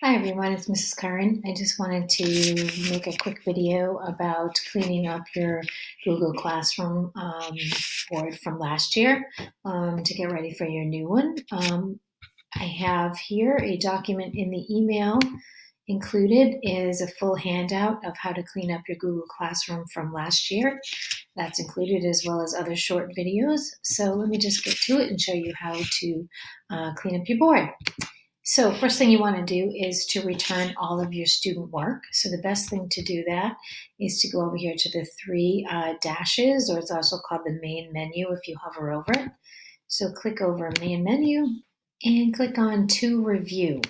Hi everyone, it's Mrs. Curran. I just wanted to make a quick video about cleaning up your Google Classroom board from last year to get ready for your new one. I have here a document in the email. Included is a full handout of how to clean up your Google Classroom from last year. That's included as well as other short videos. So let me just get to it and show you how to clean up your board. So first thing you want to do is to return all of your student work. So the best thing to do that is to go over here to the three dashes, or it's also called the main menu if you hover over it. So click over main menu and click on to review.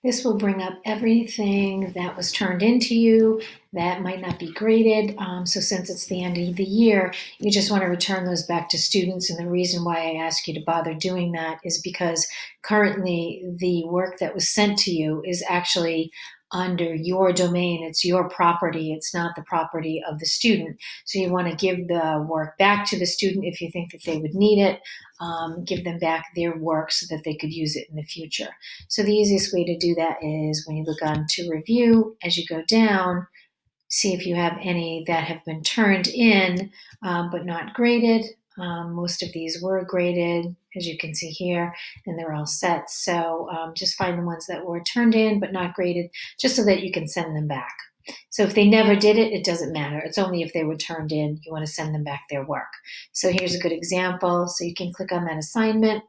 This will bring up everything that was turned into you that might not be graded. So since it's the end of the year, you just want to return those back to students. And the reason why I ask you to bother doing that is because currently the work that was sent to you is actually under your domain. It's your property. It's not the property of the student. So you want to give the work back to the student if you think that they would need it. Give them back their work so that they could use it in the future. So the easiest way to do that is when you look on to review, as you go down, see if you have any that have been turned in but not graded. Most of these were graded, as you can see here, and they're all set. So just find the ones that were turned in but not graded, just so that you can send them back. So if they never did it, it doesn't matter. It's only if they were turned in, you want to send them back their work. So here's a good example. So you can click on that assignment.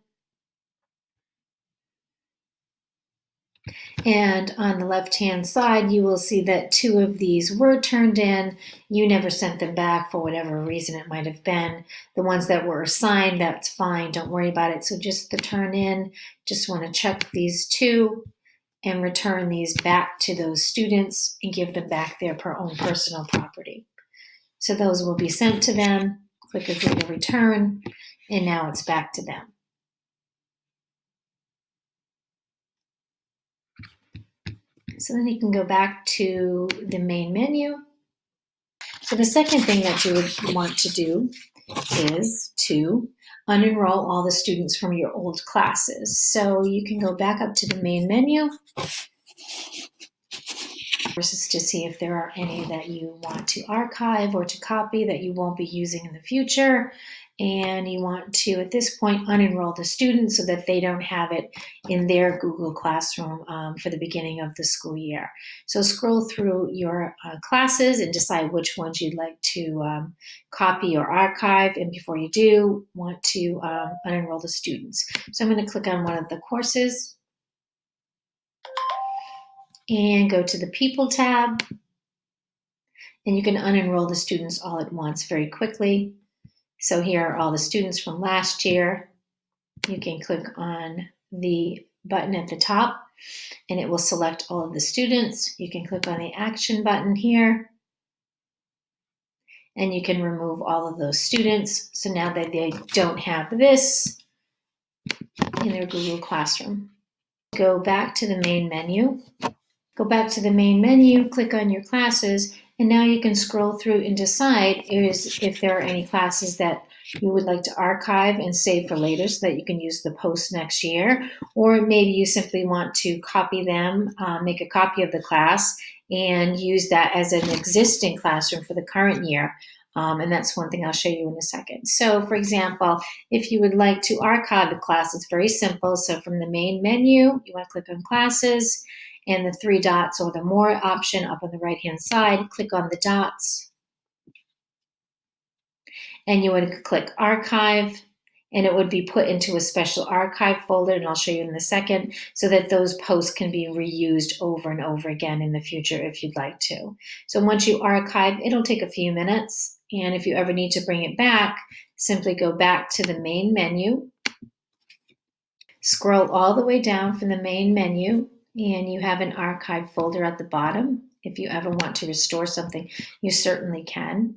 And on the left-hand side, you will see that 2 of these were turned in. You never sent them back for whatever reason it might have been. The ones that were assigned, that's fine. Don't worry about it. So just the turn in, just want to check these 2 and return these back to those students and give them back their own personal property. So those will be sent to them. Click agree to return, and now it's back to them. So then you can go back to the main menu. So the second thing that you would want to do is to unenroll all the students from your old classes. So you can go back up to the main menu versus to see if there are any that you want to archive or to copy that you won't be using in the future. And you want to, at this point, unenroll the students so that they don't have it in their Google Classroom for the beginning of the school year. So scroll through your classes and decide which ones you'd like to copy or archive. And before you do, want to unenroll the students. So I'm going to click on one of the courses and go to the People tab. And you can unenroll the students all at once very quickly. So here are all the students from last year. You can click on the button at the top and it will select all of the students. You can click on the action button here and you can remove all of those students. So now that they don't have this in their Google Classroom. Go back to the main menu. Go back to the main menu, click on your classes, and now you can scroll through and decide if there are any classes that you would like to archive and save for later so that you can use the post next year. Or maybe you simply want to copy them, make a copy of the class, and use that as an existing classroom for the current year. And that's one thing I'll show you in a second. So for example, if you would like to archive a class, it's very simple. So from the main menu, you want to click on classes, and the 3 dots or the more option up on the right-hand side, click on the dots. And you would click archive, and it would be put into a special archive folder, and I'll show you in a second, so that those posts can be reused over and over again in the future if you'd like to. So once you archive, it'll take a few minutes, and if you ever need to bring it back, simply go back to the main menu, scroll all the way down from the main menu, and you have an archive folder at the bottom. If you ever want to restore something, you certainly can.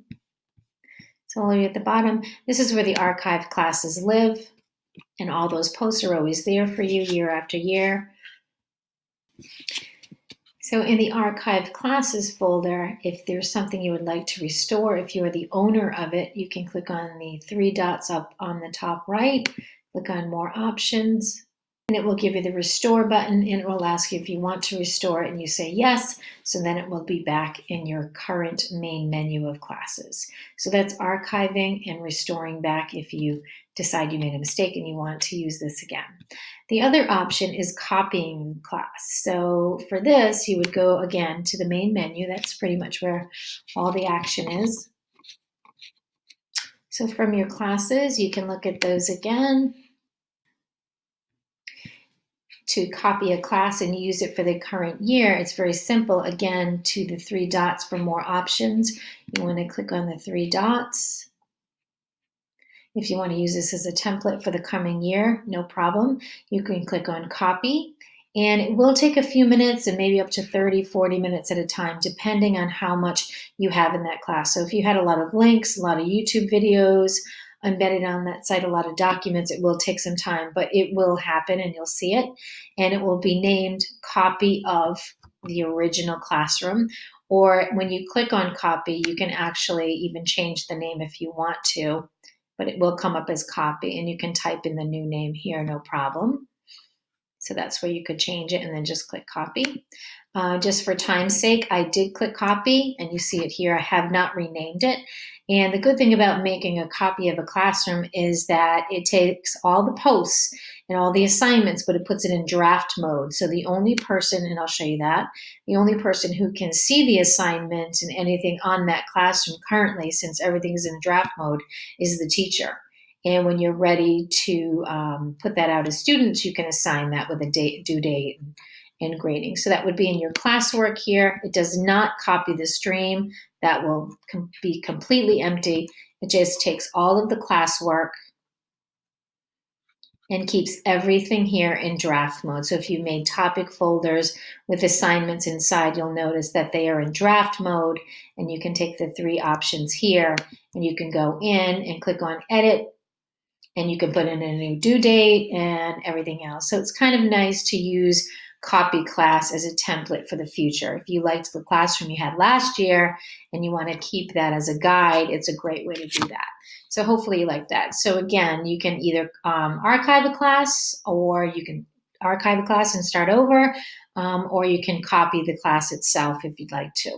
So all the way at the bottom, this is where the archived classes live, and all those posts are always there for you year after year. So in the archived classes folder, if there's something you would like to restore, if you're the owner of it, you can click on the 3 dots up on the top right, click on more options, and it will give you the restore button, and it will ask you if you want to restore it, and you say yes. So then it will be back in your current main menu of classes. So that's archiving and restoring back if you decide you made a mistake and you want to use this again. The other option is copying class. So for this, you would go again to the main menu. That's pretty much where all the action is. So from your classes, you can look at those again. To copy a class and use it for the current year, it's very simple. Again, to the three dots for more options. You want to click on the three dots. If you want to use this as a template for the coming year, no problem. You can click on copy, and it will take a few minutes and maybe up to 30, 40 minutes at a time, depending on how much you have in that class. So if you had a lot of links, a lot of YouTube videos, embedded on that site, a lot of documents, it will take some time, but it will happen and you'll see it. And it will be named copy of the original classroom. Or when you click on copy, you can actually even change the name if you want to, but it will come up as copy, and you can type in the new name here, no problem. So that's where you could change it and then just click copy. Just for time's sake, I did click copy, and you see it here. I have not renamed it. And the good thing about making a copy of a classroom is that it takes all the posts and all the assignments, but it puts it in draft mode. So the only person, and I'll show you that, the only person who can see the assignments and anything on that classroom currently, since everything's in draft mode, is the teacher. And when you're ready to put that out as students, you can assign that with a due date and grading. So that would be in your classwork here. It does not copy the stream. That will be completely empty. It just takes all of the classwork and keeps everything here in draft mode. So if you made topic folders with assignments inside, you'll notice that they are in draft mode, and you can take the three options here, and you can go in and click on edit, and you can put in a new due date and everything else. So it's kind of nice to use copy class as a template for the future. If you liked the classroom you had last year and you want to keep that as a guide, it's a great way to do that. So hopefully you like that. So again, you can either archive a class, or you can archive a class and start over, or you can copy the class itself if you'd like to.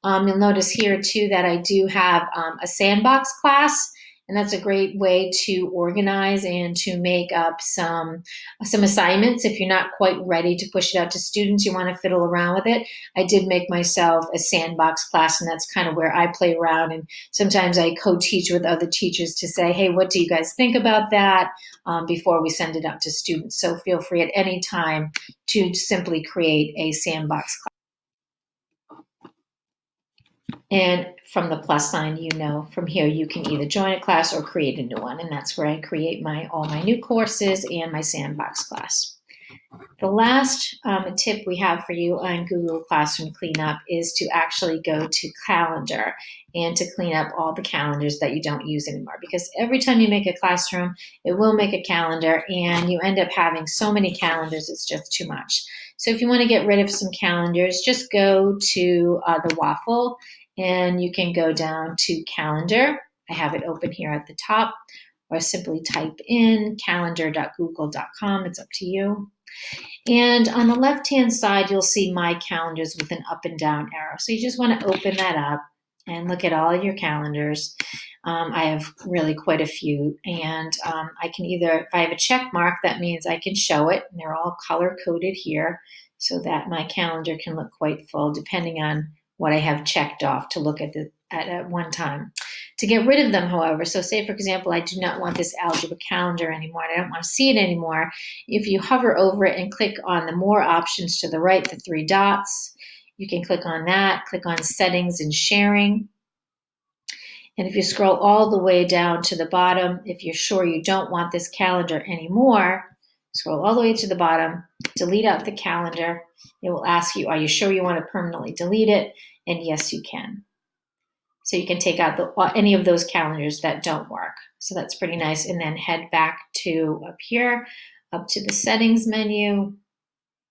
You'll notice here too that I do have a sandbox class. And that's a great way to organize and to make up some assignments. If you're not quite ready to push it out to students, you want to fiddle around with it. I did make myself a sandbox class, and that's kind of where I play around. And sometimes I co-teach with other teachers to say, hey, what do you guys think about that before we send it out to students? So feel free at any time to simply create a sandbox class. And from the plus sign, from here you can either join a class or create a new one. And that's where I create all my new courses and my sandbox class. The last tip we have for you on Google Classroom Cleanup is to actually go to Calendar and to clean up all the calendars that you don't use anymore. Because every time you make a classroom, it will make a calendar, and you end up having so many calendars, it's just too much. So if you want to get rid of some calendars, just go to the waffle, and you can go down to Calendar. I have it open here at the top, or simply type in calendar.google.com. It's up to you. And on the left-hand side, you'll see My Calendars with an up and down arrow. So you just want to open that up and look at all your calendars. I have really quite a few, and I can if I have a check mark, that means I can show it, and they're all color-coded here so that my calendar can look quite full, depending on what I have checked off to look at one time. To get rid of them, however, so say, for example, I do not want this algebra calendar anymore, and I don't want to see it anymore. If you hover over it and click on the more options to the right, the three dots, you can click on that, click on settings and sharing. And if you scroll all the way down to the bottom, if you're sure you don't want this calendar anymore, scroll all the way to the bottom, delete out the calendar. It will ask you, are you sure you want to permanently delete it? And yes, you can. So you can take out any of those calendars that don't work. So that's pretty nice. And then head back to up here, up to the settings menu.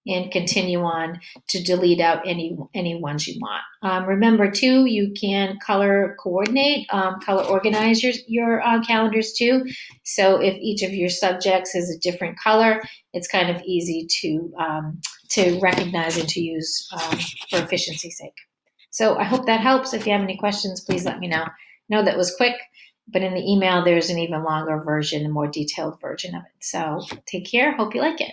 and continue on to delete out any ones you want. Remember too, you can color coordinate, color organize your calendars too. So if each of your subjects is a different color, it's kind of easy to recognize and to use for efficiency's sake. So I hope that helps. If you have any questions, please let me know. No, that was quick, but in the email there's an even longer version, a more detailed version of it. So take care. Hope you like it.